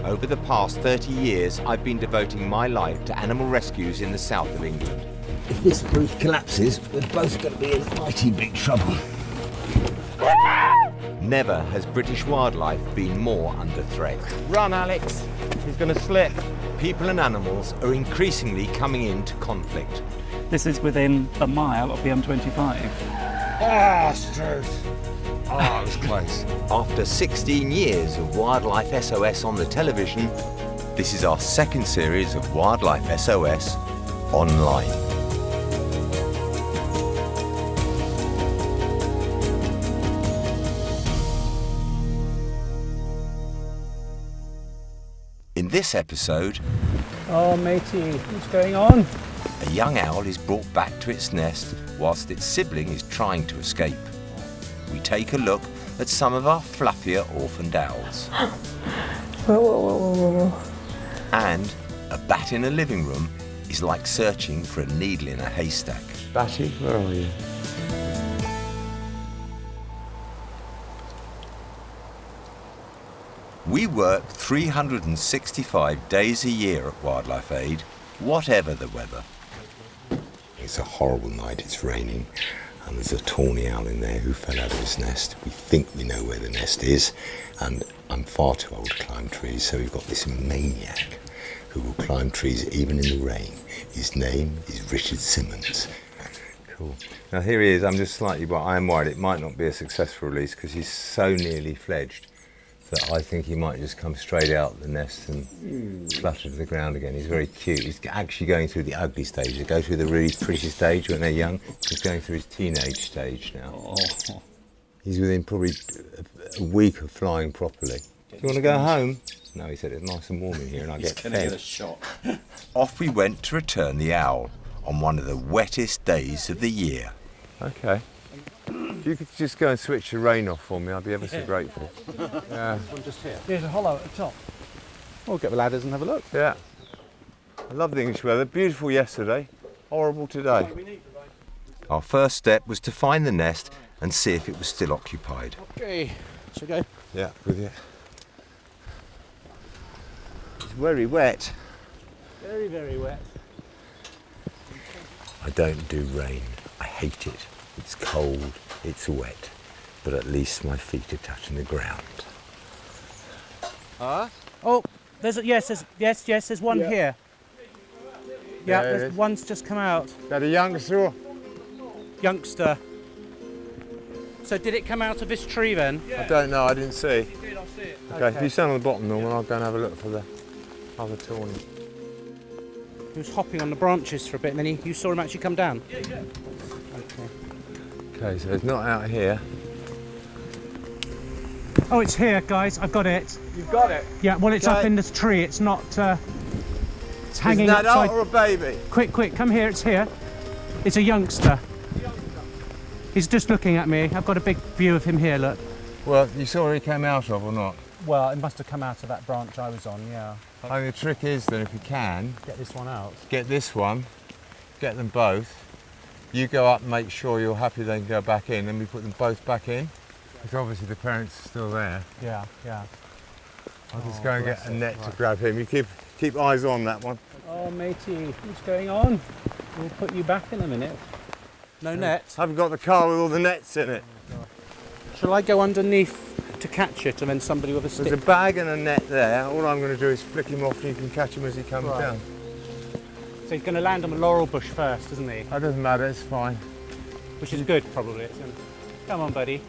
Over the past 30 years, I've been devoting my life to animal rescues in the south of England. If this roof collapses, we're both going to be in mighty big trouble. Never has British wildlife been more under threat. Run, Alex! He's going to slip. People and animals are increasingly coming into conflict. This is within a mile of the M25. Ah, Struth! Oh, it was close. After 16 years of Wildlife SOS on the television, this is our second series of Wildlife SOS online. In this episode, Oh, matey, what's going on? a young owl is brought back to its nest whilst its sibling is trying to escape. We take a look at some of our fluffier orphaned owls. Whoa. And a bat in a living room is like searching for a needle in a haystack. Batty, where are you? We work 365 days a year at Wildlife Aid, whatever the weather. It's a horrible night, it's raining, and there's a tawny owl in there who fell out of his nest. We think we know where the nest is, and I'm far too old to climb trees, so we've got this maniac who will climb trees even in the rain. His name is Richard Simmons. Cool. Now here he is. I'm just slightly, but I am worried it might not be a successful release because he's so nearly fledged that I think he might just come straight out the nest and flutter to the ground again. He's very cute. He's actually going through the ugly stage. They go through the really pretty stage when they're young. He's going through his teenage stage now. Oh. He's within probably a week of flying properly. Do you want to go home? No, he said it's nice and warm in here and I get fed. Get a shot. Off we went to return the owl on one of the wettest days of the year. Okay. If you could just go and switch the rain off for me, I'd be ever so grateful. Yeah. One just here. There's a hollow at the top. We'll get the ladders and have a look. Yeah. I love the English weather. Beautiful yesterday, horrible today. Our first step was to find the nest and see if it was still occupied. Okay, shall we go? Yeah, with you. It's very wet. Very, very wet. I don't do rain. I hate it. It's cold, it's wet, but at least my feet are touching the ground. Oh, there's one here. Yeah, There it there's is. one's just come out. Is that a youngster? Youngster. So did it come out of this tree then? I don't know, I didn't see. I'll see it. Okay, if you stand on the bottom, Norman, I'll go and have a look for the other tawny. He was hopping on the branches for a bit and then you saw him actually come down? Yeah. Okay. Okay, so it's not out here. Oh, it's here, guys. I've got it. You've got it? Yeah, well, it's up Okay. in this tree. It's not... it's hanging Is an adult upside... or a baby? Quick, come here. It's here. It's a youngster. He's just looking at me. I've got a big view of him here, look. Well, you saw where he came out of or not? Well, it must have come out of that branch I was on, yeah. I think the trick is then, if you can, Get this one out. get this one, get them both. You go up and make sure you're happy they can go back in, then we put them both back in. Because obviously the parents are still there. Yeah. I'll just go and get a net to grab him. You keep eyes on that one. Oh, matey, what's going on? We'll put you back in a minute. No net? I haven't got the car with all the nets in it. Shall I go underneath to catch it and then somebody with a stick? There's a bag and a net there. All I'm going to do is flick him off and you can catch him as he comes down. So he's going to land on the laurel bush first, isn't he? That doesn't matter, it's fine. Which is good, probably. Come on, buddy.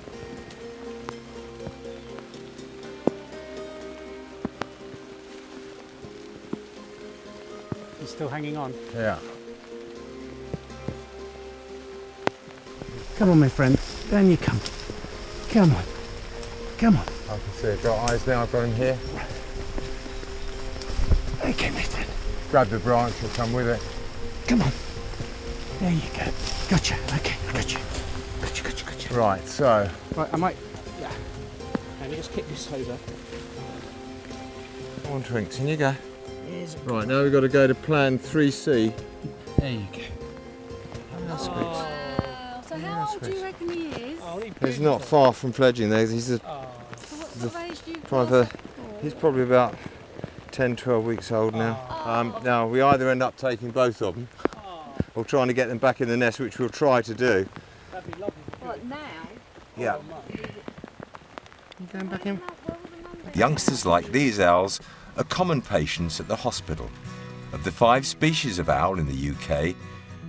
He's still hanging on. Yeah. Come on, my friend. Down you come. Come on. I can see I've got eyes now, I've got him here. Okay, my friend. Grab the branch, he'll come with it. Come on. There you go. Gotcha. Okay, I got you. Gotcha. Right, so. Right, I might... Yeah. Let me just kick this over. Come on, Twinks, in you go. Right, now we've got to go to plan 3C. There you go. Wow. So how old do you reckon he is? He's not far from fledging there. He's So what sort of age do you probably, class him for? he's probably about 10, 12 weeks old now. Now, we either end up taking both of them or trying to get them back in the nest, which we'll try to do. That'd be lovely. What, now? Yeah. You going back in? Youngsters like these owls are common patients at the hospital. Of the 5 species of owl in the UK,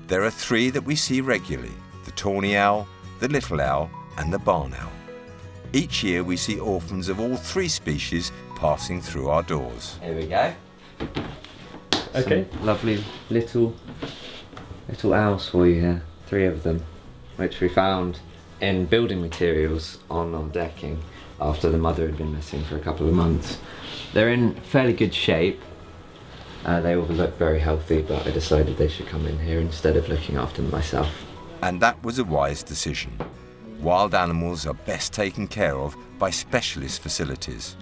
there are 3 that we see regularly: the tawny owl, the little owl and the barn owl. Each year we see orphans of all 3 species passing through our doors. Here we go. Okay. Some lovely little owls for you here. 3 of them, which we found in building materials on our decking after the mother had been missing for a couple of months. They're in fairly good shape. They all look very healthy, but I decided they should come in here instead of looking after them myself. And that was a wise decision. Wild animals are best taken care of by specialist facilities.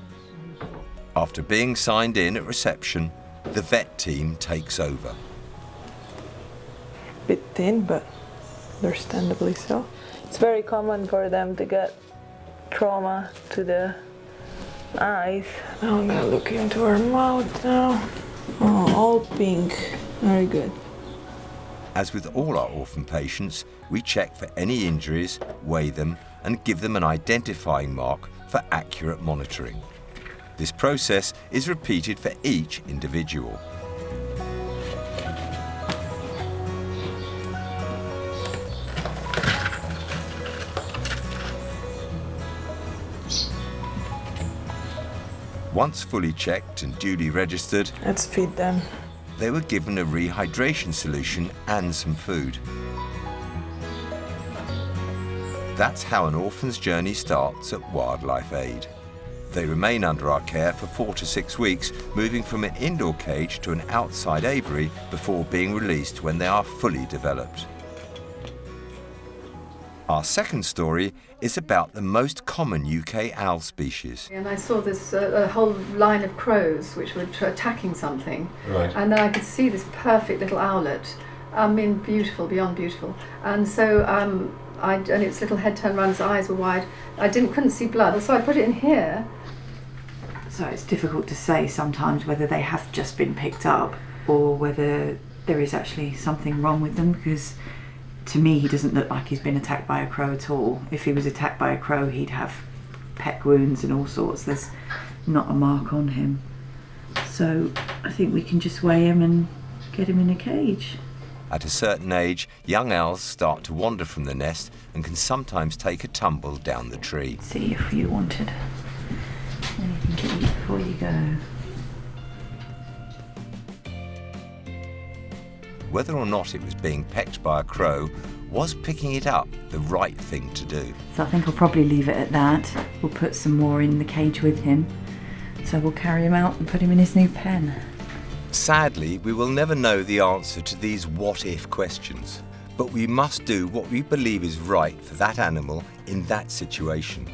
After being signed in at reception, the vet team takes over. Bit thin, but understandably so. It's very common for them to get trauma to the eyes. Now I'm gonna look into her mouth now. Oh, all pink. Very good. As with all our orphan patients, we check for any injuries, weigh them, and give them an identifying mark for accurate monitoring. This process is repeated for each individual. Once fully checked and duly registered, Let's feed them. they were given a rehydration solution and some food. That's how an orphan's journey starts at Wildlife Aid. They remain under our care for 4 to 6 weeks, moving from an indoor cage to an outside aviary before being released when they are fully developed. Our second story is about the most common UK owl species. And I saw this a whole line of crows which were attacking something, Right. and then I could see this perfect little owlet. I mean, beautiful, beyond beautiful. And so, and its little head turned around, its eyes were wide. I couldn't see blood, so I put it in here. So it's difficult to say sometimes whether they have just been picked up or whether there is actually something wrong with them, because to me he doesn't look like he's been attacked by a crow at all. If he was attacked by a crow, he'd have peck wounds and all sorts. There's not a mark on him. So I think we can just weigh him and get him in a cage. At a certain age, young owls start to wander from the nest and can sometimes take a tumble down the tree. See if you wanted anything to eat before you go. Whether or not it was being pecked by a crow, was picking it up the right thing to do? So I think I'll probably leave it at that. We'll put some more in the cage with him. So we'll carry him out and put him in his new pen. Sadly, we will never know the answer to these what-if questions, but we must do what we believe is right for that animal in that situation.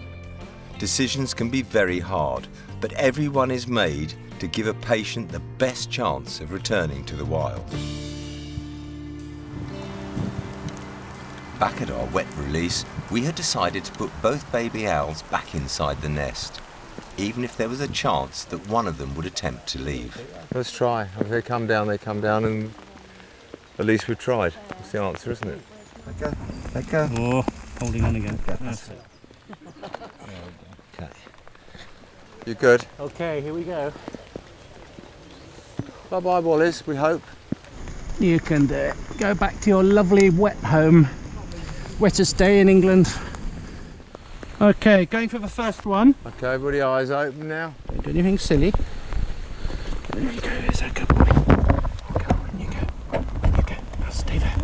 Decisions can be very hard, but everyone is made to give a patient the best chance of returning to the wild. Back at our wet release, we had decided to put both baby owls back inside the nest, even if there was a chance that one of them would attempt to leave. Let's try. If they come down, and at least we've tried. That's the answer, isn't it? Let go. Oh, holding on again. Okay. You good? Okay, here we go. Bye-bye, Wallis, we hope. You can do it. Go back to your lovely wet home. Wettest day in England. Okay, going for the first one. Okay, everybody eyes open now. Don't do anything silly. There you go, there's a good boy. Go on, you go. You go. Now stay there.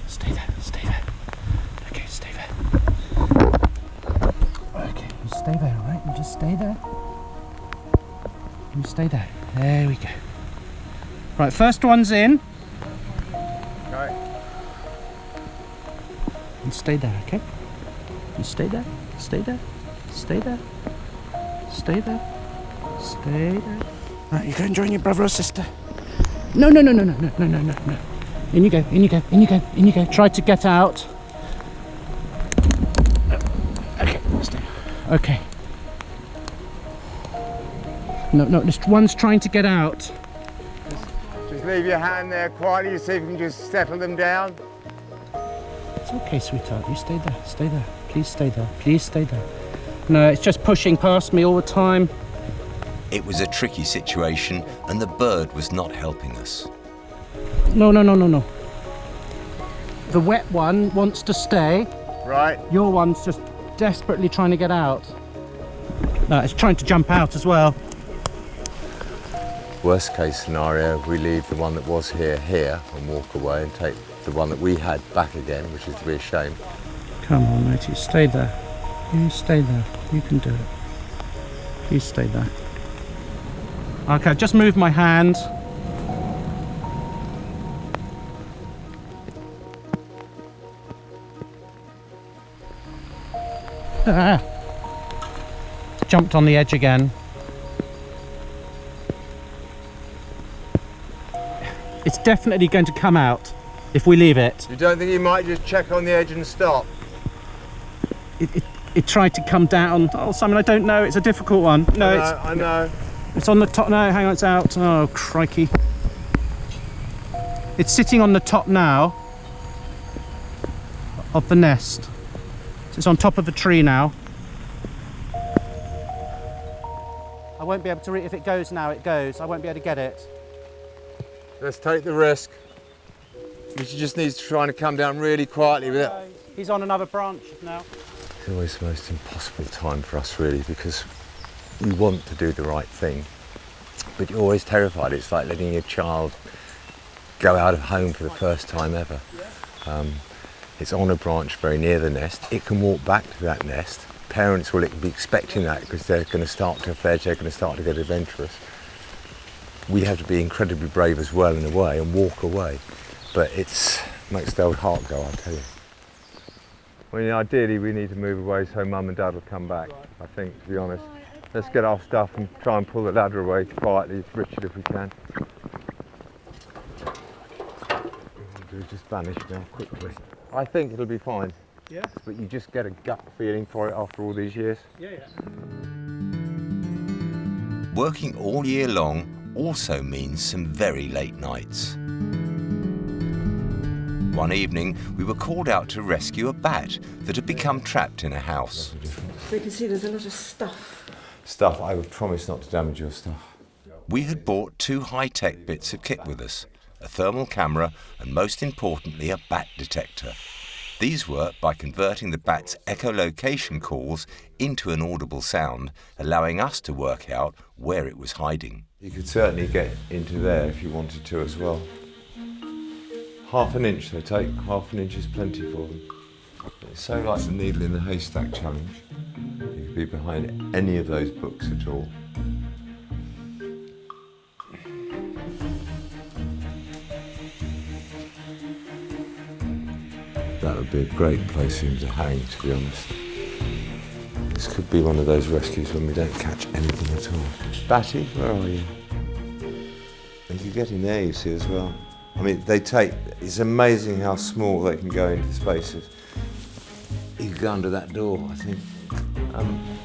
Stay there, stay there. Okay, stay there. Okay, you stay there, alright? You just stay there. You stay there. There we go. Right, first one's in. Okay. And stay there, okay? You stay there, stay there, stay there, stay there, stay there. Right, you go and join your brother or sister. No. In you go, in you go, in you go, in you go. Try to get out. Okay, stay. Okay. No, this one's trying to get out. Just leave your hand there quietly, see if you can just settle them down. It's okay, sweetheart. You stay there. Stay there. Please stay there. Please stay there. No, it's just pushing past me all the time. It was a tricky situation and the bird was not helping us. No. The wet one wants to stay. Right. Your one's just desperately trying to get out. No, it's trying to jump out as well. Worst case scenario, we leave the one that was here and walk away and take the one that we had back again, which is to be a shame. Come on, matey, stay there. You stay there. You can do it. Please stay there. Okay, just move my hand. Jumped on the edge again. It's definitely going to come out if we leave it. You don't think you might just check on the edge and stop? It tried to come down. Oh, Simon, I don't know. It's a difficult one. No, I know. It's on the top. No, hang on, it's out. Oh, crikey. It's sitting on the top now of the nest. So it's on top of a tree now. I won't be able to if it goes now, it goes. I won't be able to get it. Let's take the risk. She just needs to try and come down really quietly with it. He's on another branch now. It's always the most impossible time for us, really, because we want to do the right thing, but you're always terrified. It's like letting your child go out of home for the first time ever. It's on a branch very near the nest. It can walk back to that nest. Parents will be expecting that because they're going to start to fledge, they're going to start to get adventurous. We have to be incredibly brave as well in a way and walk away, but it makes the old heart go, I'll tell you. Well, ideally we need to move away so Mum and Dad will come back, I think, to be honest. Let's get our stuff and try and pull the ladder away quietly, Richard, if we can. We'll just vanish now quickly. I think it'll be fine. Yeah? But you just get a gut feeling for it after all these years. Yeah. Working all year long also means some very late nights. One evening, we were called out to rescue a bat that had become trapped in a house. So you can see there's a lot of stuff. Stuff, I would promise not to damage your stuff. We had brought 2 high-tech bits of kit with us, a thermal camera and most importantly a bat detector. These work by converting the bat's echolocation calls into an audible sound, allowing us to work out where it was hiding. You could certainly get into there if you wanted to as well. Half an inch they take, half an inch is plenty for them. It's so like the needle in the haystack challenge. You could be behind any of those books at all. That would be a great place for him to hang, to be honest. This could be one of those rescues when we don't catch anything at all. Batty, where are you? You could get in there, you see, as well. I mean, it's amazing how small they can go into spaces. You could go under that door, I think.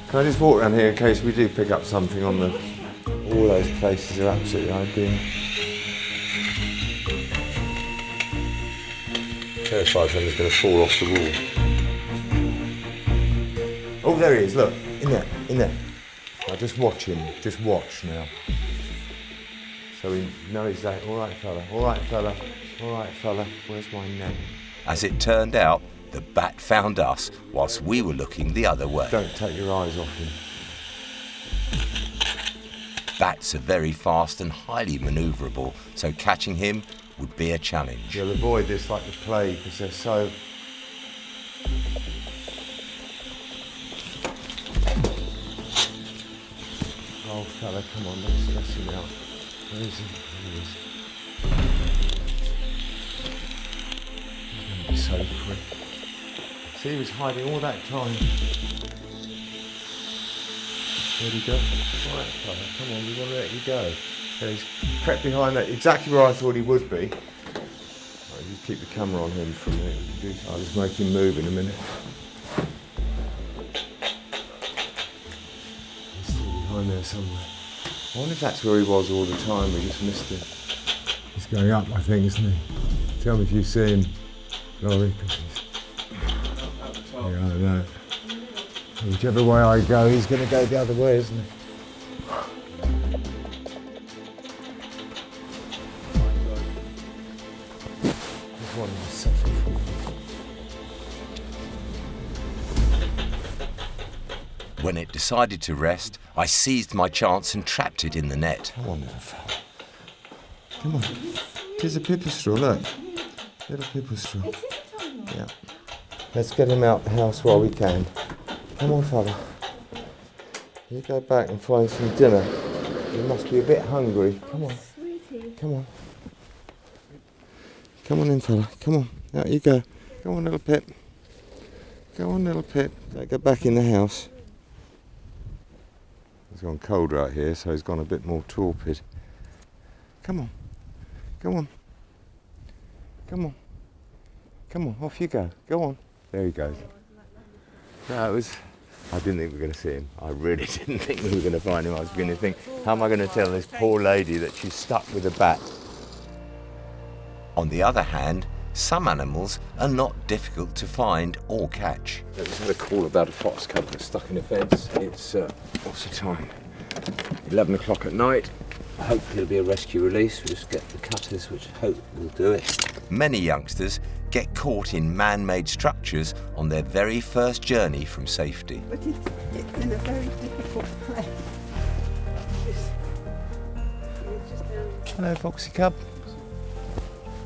Can I just walk around here in case we do pick up something on all those places are absolutely ideal. Terrified something's going to fall off the wall. Oh, there he is, look, in there. Now just watch him, just watch now. So we know he's like, all right fella, where's my net? As it turned out, the bat found us whilst we were looking the other way. Don't take your eyes off him. Bats are very fast and highly manoeuvrable, so catching him would be a challenge. You'll avoid this like the plague because they're so... Oh fella, come on, don't stress him out. Where is he? There he is. He's going to be so quick. See, he was hiding all that time. Where'd he go? All right, fella, come on, we want to let you go. So he's crept behind that, exactly where I thought he would be. Right, just keep the camera on him for a minute. I'll just make him move in a minute. He's still behind there somewhere. I wonder if that's where he was all the time, we just missed him. He's going up, I think, isn't he? Tell me if you see him, Laurie. Yeah, I know. Whichever way I go, he's going to go the other way, isn't he? There's one more suffering from. When it decided to rest, I seized my chance and trapped it in the net. Come on, little fella. Come on. Here's a pipistrel, look. Little pipistrel. Yeah. Let's get him out the house while we can. Come on, fella. You go back and find some dinner. You must be a bit hungry. Come on. Come on. Come on in, fella. Come on. Out you go. Go on, little Pip. Go on, little Pip. Don't go back in the house. It's gone cold right here, so he's gone a bit more torpid. Come on. Go on. Come on. Come on, off you go. Go on. There he goes. That was... I didn't think we were going to see him. I really didn't think we were going to find him. I was beginning to think, how am I going to tell this poor lady that she's stuck with a bat? On the other hand, some animals are not difficult to find or catch. I just had a call about a fox cub that's stuck in a fence. It's, what's the time? 11 o'clock at night. Hopefully it'll be a rescue release. We'll just get the cutters, which I hope will do it. Many youngsters get caught in man-made structures on their very first journey from safety. But it's in a very difficult place. Hello, Foxy Cub.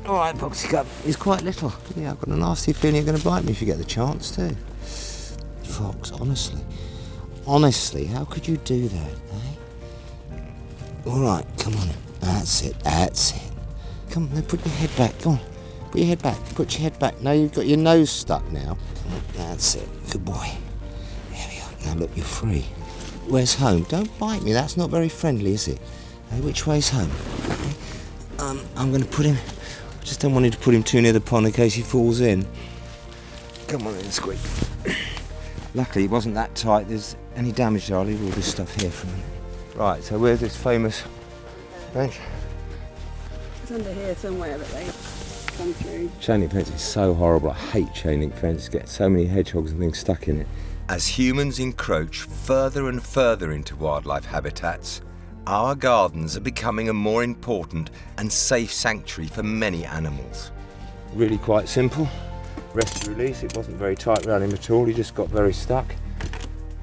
All right, Foxy Cub. He's quite little. Yeah, I've got a nasty feeling you're going to bite me if you get the chance too. Fox, honestly, how could you do that, eh? All right, come on. That's it. Come on, now put your head back. Come on. Put your head back. Put your head back. Now you've got your nose stuck now. That's it. Good boy. There we are. Now look, you're free. Where's home? Don't bite me. That's not very friendly, is it? Hey, which way's home? Okay. I'm going to put him... I just don't want you to put him too near the pond in case he falls in. Come on in, Squeak. Luckily, it wasn't that tight. There's any damage there. I'll leave all this stuff here for a minute. Right, so where's this famous bench? It's under here somewhere, but they come through. Chain link fence is so horrible. I hate chain link fence. Get so many hedgehogs and things stuck in it. As humans encroach further and further into wildlife habitats, our gardens are becoming a more important and safe sanctuary for many animals. Really quite simple. Rescue release. It wasn't very tight around him at all. He just got very stuck.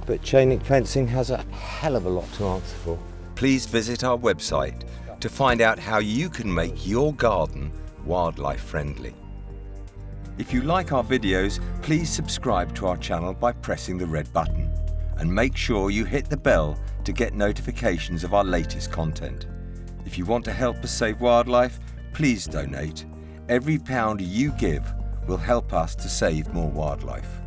But chain link fencing has a hell of a lot to answer for. Please visit our website to find out how you can make your garden wildlife friendly. If you like our videos, please subscribe to our channel by pressing the red button and make sure you hit the bell to get notifications of our latest content. If you want to help us save wildlife, please donate. Every £1 you give will help us to save more wildlife.